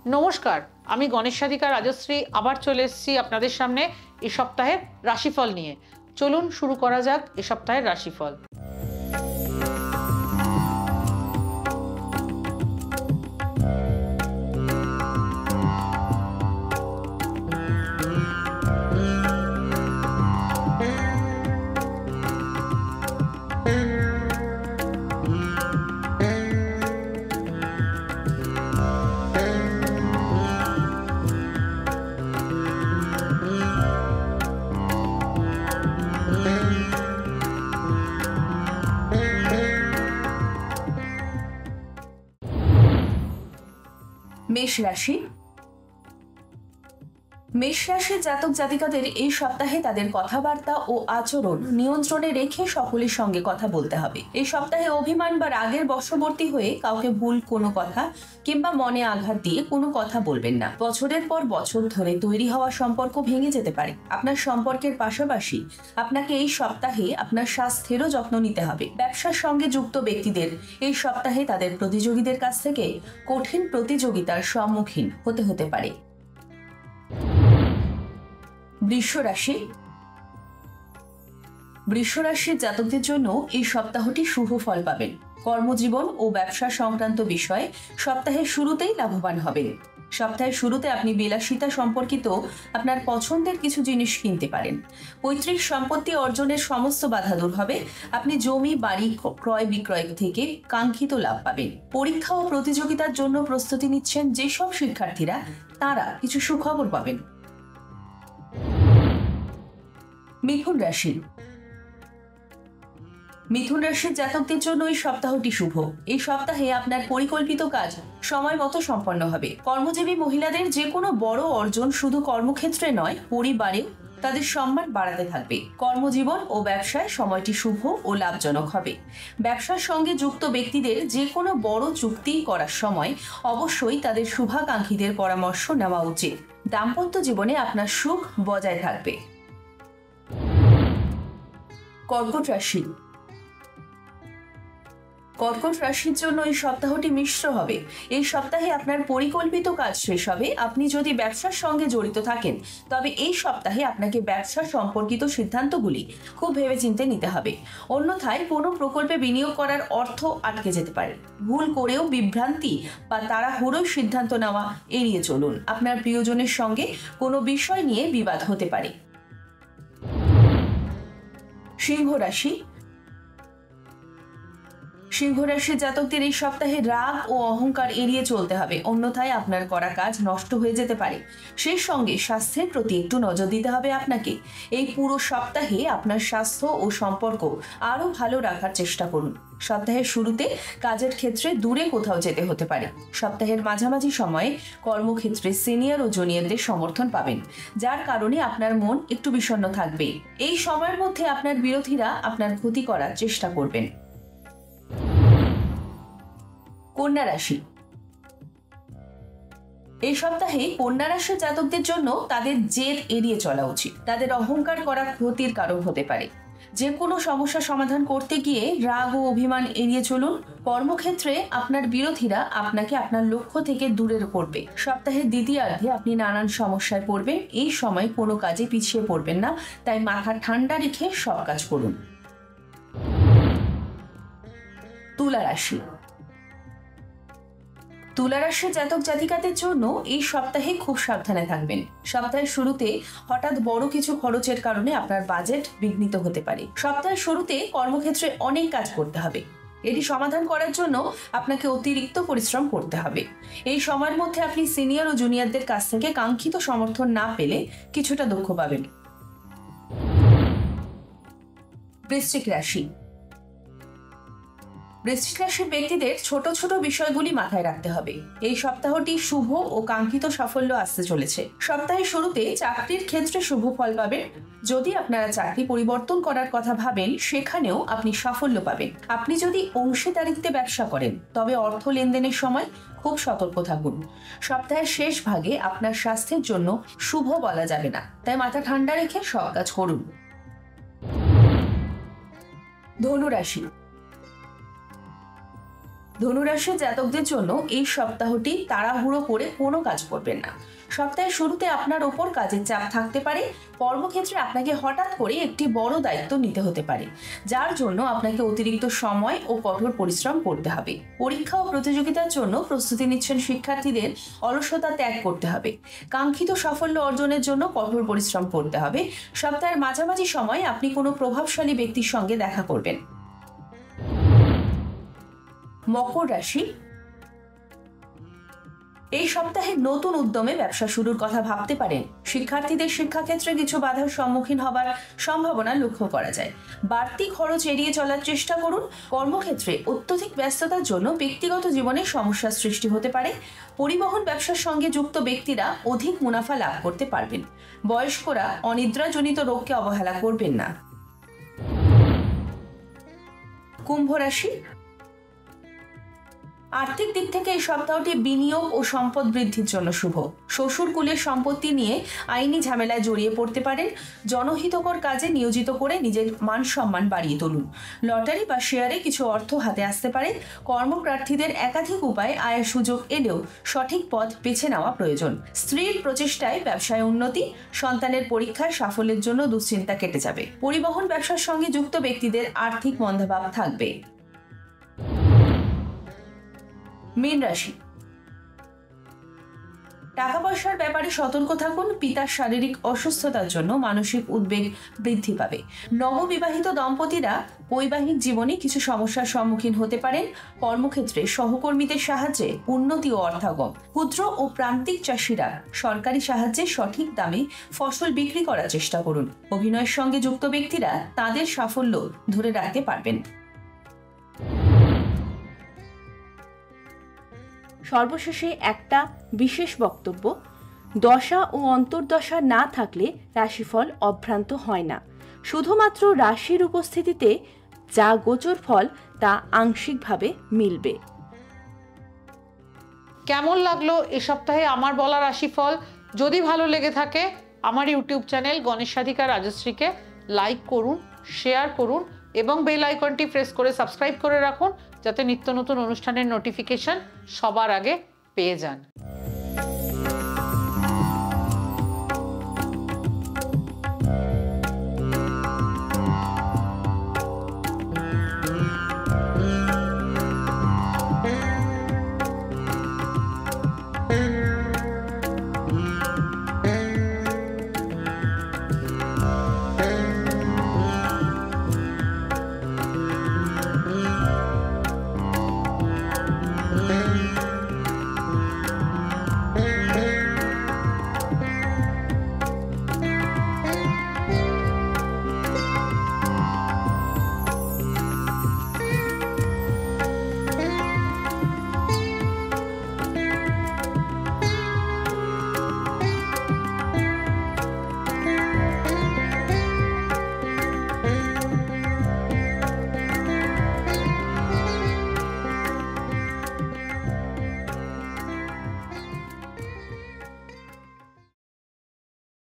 নমস্কার, আমি গণেশ সাধিকা রাজশ্রী আবার চলে এসেছি আপনাদের সামনে এই সপ্তাহের রাশিফল নিয়ে। চলুন শুরু করা যাক এই সপ্তাহের রাশিফল। মেষ রাশি। মেষ রাশির জাতক জাতিকাদের এই সপ্তাহে তাদের কথাবার্তা ও আচরণ নিয়ন্ত্রণে রেখে সকলের সঙ্গে কথা বলতে হবে। এই সপ্তাহে অভিমান বা রাগের বশবর্তী হয়ে কাউকে ভুল কোনো কথা কিংবা মনে আঘাত দিয়ে কোনো কথা বলবেন না। বছরের পর বছর ধরে তৈরি হওয়া সম্পর্ক ভেঙে যেতে পারে। আপনার সম্পর্কের পাশাপাশি আপনাকে এই সপ্তাহে আপনার স্বাস্থ্যেরও যত্ন নিতে হবে। ব্যবসার সঙ্গে যুক্ত ব্যক্তিদের এই সপ্তাহে তাদের প্রতিযোগীদের কাছ থেকে কঠিন প্রতিযোগিতার সম্মুখীন হতে পারে। বৃষ রাশি। বৃষ রাশির জাতকদের জন্য এই সপ্তাহটি শুভ ফল পাবেন। কর্মজীবন ও ব্যবসা সংক্রান্ত বিষয়ে সপ্তাহের শুরুতেই লাভবান হবেন। সপ্তাহের শুরুতে আপনি বিলাসিতা সম্পর্কিত আপনার পছন্দের কিছু জিনিস কিনতে পারেন। পৈতৃক সম্পত্তি অর্জনের সমস্ত বাধা দূর হবে। আপনি জমি বাড়ি ক্রয় বিক্রয় থেকে কাঙ্ক্ষিত লাভ পাবেন। পরীক্ষা ও প্রতিযোগিতার জন্য প্রস্তুতি নিচ্ছেন যেসব শিক্ষার্থীরা, তারা কিছু সুখবর পাবেন। মিথুন রাশি। মিথুন রাশির জাতকদের জন্য এই সপ্তাহটি শুভ। এই সপ্তাহে আপনার পরিকল্পিত কাজ সময় মতো সম্পন্ন হবে। কর্মজীবী মহিলাদের যে কোনো বড় অর্জন শুধু কর্মক্ষেত্রে নয়, পরিবারেও তাদের সম্মান বাড়াতে থাকবে। কর্মজীবন ও ব্যবসায় সময়টি শুভ ও লাভজনক হবে। ব্যবসার সঙ্গে যুক্ত ব্যক্তিদের যে কোনো বড় চুক্তি করার সময় অবশ্যই তাদের শুভাকাঙ্ক্ষীদের পরামর্শ নেওয়া উচিত। দাম্পত্য জীবনে আপনার সুখ বজায় থাকবে। কর্কট রাশি। কর্কট রাশির জন্য এই সপ্তাহটি মিশ্র হবে। এই সপ্তাহে আপনার পরিকল্পিত কাজ শেষ হবে। আপনি যদি ব্যবসার সঙ্গে জড়িত থাকেন, তবে এই সপ্তাহে আপনাকে ব্যবসা সম্পর্কিত সিদ্ধান্তগুলি খুব ভেবেচিন্তে নিতে হবে। অন্যথায় কোনো প্রকল্পে বিনিয়োগ করার অর্থ আটকে যেতে পারে। ভুল করেও বিভ্রান্তি বা তাড়াহুড়োর সিদ্ধান্ত নেওয়া এড়িয়ে চলুন। আপনার প্রিয়জনের সঙ্গে কোনো বিষয় নিয়ে বিবাদ হতে পারে। সিংহ রাশি। সিংহ রাশির জাতকদের এই সপ্তাহে রাগ ও অহংকার এড়িয়ে চলতে হবে, অন্যথায় আপনার করা কাজ নষ্ট হয়ে যেতে পারে। সেই সঙ্গে স্বাস্থ্যের প্রতি একটু নজর দিতে হবে আপনাকে। এই পুরো সপ্তাহে আপনার স্বাস্থ্য ও সম্পর্ক আরো ভালো রাখার চেষ্টা করুন। সপ্তাহের শুরুতে কাজের ক্ষেত্রে দূরে কোথাও যেতে হতে পারে। সপ্তাহের মাঝামাঝি সময়ে কর্মক্ষেত্রে সিনিয়র ও জুনিয়রদের সমর্থন পাবেন, যার কারণে আপনার মন একটু বিষণ্ণ থাকবে। এই সময়ের মধ্যে আপনার বিরোধীরা আপনার ক্ষতি করার চেষ্টা করবেন। কন্যা রাশি। এই সপ্তাহে কন্যা রাশির জাতকদের জন্য তাদের জেদ এড়িয়ে চলা উচিত। তাদের অহংকার করা ক্ষতির কারণ হতে পারে। যে কোনো সমস্যা সমাধান করতে গিয়ে রাগ ও অভিমান এড়িয়ে চলুন। কর্মক্ষেত্রে আপনার বিরোধীরা আপনাকে আপনার লক্ষ্য থেকে দূরে করবে। সপ্তাহের দ্বিতীয়ার্ধে আপনি নানান সমস্যায় পড়বেন। এই সময় কোনো কাজে পিছিয়ে পড়বেন না, তাই মাথা ঠান্ডা রেখে সব কাজ করুন। তুলা রাশি। তুলা রাশির জাতক জাতিকাদের জন্য এই সপ্তাহে খুব সাবধানে থাকবেন। সপ্তাহের শুরুতে হঠাৎ বড় কিছু খরচের কারণে আপনার বাজেট বিঘ্নিত হতে পারে। সপ্তাহের শুরুতে কর্মক্ষেত্রে অনেক কাজ করতে হবে। এটি সমাধান করার জন্য আপনাকে অতিরিক্ত পরিশ্রম করতে হবে। এই সময়ের মধ্যে আপনি সিনিয়র ও জুনিয়রদের কাছ থেকে কাঙ্ক্ষিত সমর্থন না পেলে কিছুটা দুঃখ পাবেন। বৃশ্চিক রাশি। বৃশ্চিক রাশির ব্যক্তিদের ছোট ছোট বিষয়গুলি মাথায় রাখতে হবে। এই সপ্তাহটি শুভ ও কাঙ্ক্ষিত সাফল্য আসতে চলেছে। সপ্তাহের শুরুতে চাকরির ক্ষেত্রে শুভ ফল পাবেন। যদি আপনারা চাকরি পরিবর্তন করার কথা ভাবেন, সেখানেও আপনি সাফল্য পাবেন। আপনি যদি অংশীদারিত্বে ব্যবসা করেন, তবে অর্থ লেনদেনের সময় খুব সতর্ক থাকুন। সপ্তাহের শেষ ভাগে আপনার স্বাস্থ্যের জন্য শুভ বলা যাবে না, তাই মাথা ঠান্ডা রেখে সব কাজ করুন। ধনু রাশি। ধনুরাশির জাতকদের জন্য এই সপ্তাহটি তাড়াহুড়ো করে কোনো কাজ করবেন না। সপ্তাহের শুরুতে আপনার ওপর কাজের চাপ থাকতে পারে। কর্মক্ষেত্রে আপনাকে হঠাৎ করে একটি বড় দায়িত্ব নিতে হতে পারে, যার জন্য আপনাকে অতিরিক্ত সময় ও কঠোর পরিশ্রম করতে হবে। পরীক্ষা ও প্রতিযোগিতার জন্য প্রস্তুতি নিচ্ছেন শিক্ষার্থীদের, অলসতা ত্যাগ করতে হবে। কাঙ্ক্ষিত সাফল্য অর্জনের জন্য কঠোর পরিশ্রম করতে হবে। সপ্তাহের মাঝামাঝি সময় আপনি কোনো প্রভাবশালী ব্যক্তির সঙ্গে দেখা করবেন। মকর রাশি, এই সপ্তাহে নতুন উদ্যমে ব্যবসা শুরুর কথা ভাবতে পারেন। শিক্ষার্থীদের শিক্ষাক্ষেত্রে কিছু বাধার সম্মুখীন হবার সম্ভাবনা লক্ষ্য করা যায়। বাড়তি খরচ এড়িয়ে চলার চেষ্টা করুন। কর্মক্ষেত্রে অত্যধিক ব্যস্ততার জন্য ব্যক্তিগত জীবনে সমস্যার সৃষ্টি হতে পারে। পরিবহন ব্যবসার সঙ্গে যুক্ত ব্যক্তিরা অধিক মুনাফা লাভ করতে পারবেন। বয়স্করা অনিদ্রাজনিত রোগকে অবহেলা করবেন না। কুম্ভ রাশি, আর্থিক দিক থেকে এই সপ্তাহটি বিনিয়োগ ও সম্পদ বৃদ্ধির জন্য শুভ। শ্বশুর কুলের সম্পত্তি নিয়ে আইনি ঝামেলায় জড়িয়ে পড়তে পারেন। জনহিতকর কাজে নিয়োজিত করে নিজের মান সম্মান বাড়িয়ে তুলুন। লটারি বা শেয়ারে কিছু অর্থ হাতে আসতে পারে। কর্মপ্রার্থীদের একাধিক উপায়ে আয়ের সুযোগ এলেও সঠিক পথ বেছে নেওয়া প্রয়োজন। স্ত্রীর প্রচেষ্টায় ব্যবসায় উন্নতি। সন্তানের পরীক্ষায় সাফল্যের জন্য দুশ্চিন্তা কেটে যাবে। পরিবহন ব্যবসার সঙ্গে যুক্ত ব্যক্তিদের আর্থিক মন্দাভাব থাকবে। মীন রাশি, টাকা পয়সার ব্যাপারে সতর্ক থাকুন। পিতার শারীরিক অসুস্থতার জন্য মানসিক উদ্বেগ বৃদ্ধি পাবে। নববিবাহিত দম্পতিরা বৈবাহিক জীবনে কিছু সমস্যার সম্মুখীন হতে পারেন। কর্মক্ষেত্রে সহকর্মীদের সাহায্যে উন্নতি ও অর্থাগম। ক্ষুদ্র ও প্রান্তিক চাষিরা সরকারি সাহায্যে সঠিক দামে ফসল বিক্রি করার চেষ্টা করুন। অভিনয়ের সঙ্গে যুক্ত ব্যক্তিরা তাদের সাফল্য ধরে রাখতে পারবেন। সর্বশেষে একটা বিশেষ বক্তব্য, দশা ও অন্তর্দশা না থাকলে রাশিফল অভ্রান্ত হয় না। শুধুমাত্র রাশির উপস্থিতিতে যা গোচর ফল তা আংশিকভাবে মিলবে। কেমন লাগলো এ সপ্তাহে আমার বলা রাশিফল? যদি ভালো লেগে থাকে আমার ইউটিউব চ্যানেল গণেশ সাধিকা রাজশ্রীকে লাইক করুন, শেয়ার করুন এবং বেল আইকনটি প্রেস করে সাবস্ক্রাইব করে রাখুন, যাতে নিত্য নতুন অনুষ্ঠানের নোটিফিকেশন সবার আগে পেয়ে যান।